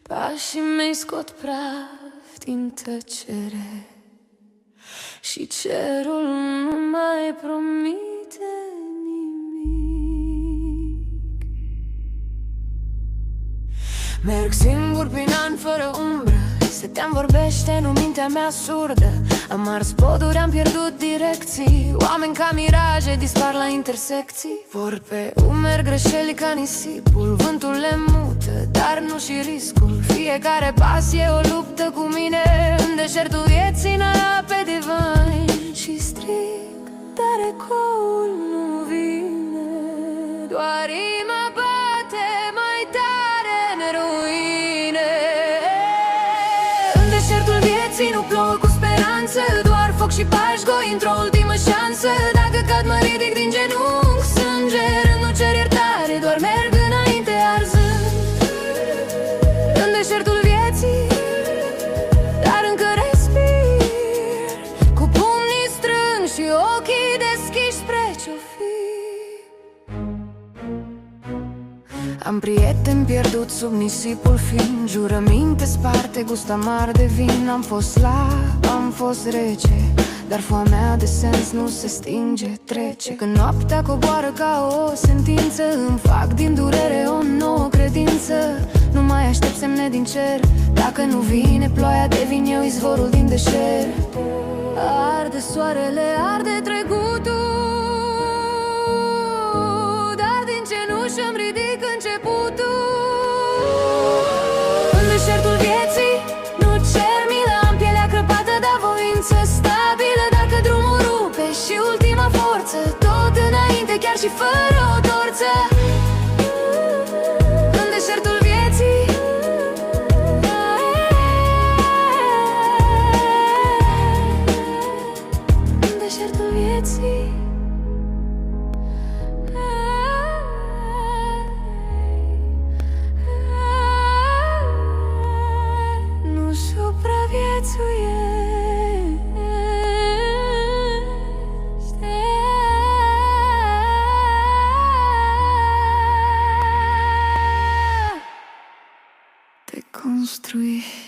Pașii mei scot praf din tăcere și cerul nu mai promite nimic. Merg singur prin ani fără umbră, stăteam vorbește în mintea mea surdă. Am ars poduri, am pierdut direcții, oameni ca miraje dispar la intersecții. Vor pe umeri greșeli ca nisipul, vântul le mută, dar nu și riscul. Fiecare pas e o luptă cu mine, în deșertul vieții n-a pe divan. Și strig, dar ecoul nu vine, doar inima bate mai tare în ruine. În deșertul vieții nu plouă cu speranță, doar foc și pași goi într-o ultimă șansă. Dacă cad mă ridic din genunchi, sânger, nu cer iertare, doar merg înainte arzând. În deșertul vieții, dar încă respir, cu pumnii strânși și ochii deschiși spre ce-o fi. Am prieteni pierdut sub nisipul fin, jurăminte sparte, gust amar de vin. Am fost slab, am fost rece, dar foamea de sens nu se stinge, trece. Când noaptea coboară ca o sentință, îmi fac din durere o nouă credință. Nu mai aștept semne din cer, dacă nu vine ploaia, devin eu izvorul din deșert. Arde soarele, arde trecutul, dar din cenușă îmi ridic începutul. În deșertul vieții nu cer milă, am pielea crăpată, dar voință stabilă. Dacă drumul rupe și ultima forță, tot înainte, chiar și fără o torță. În deșertul vieții, în deșertul vieții, nu supraviețuiește. Te construiești.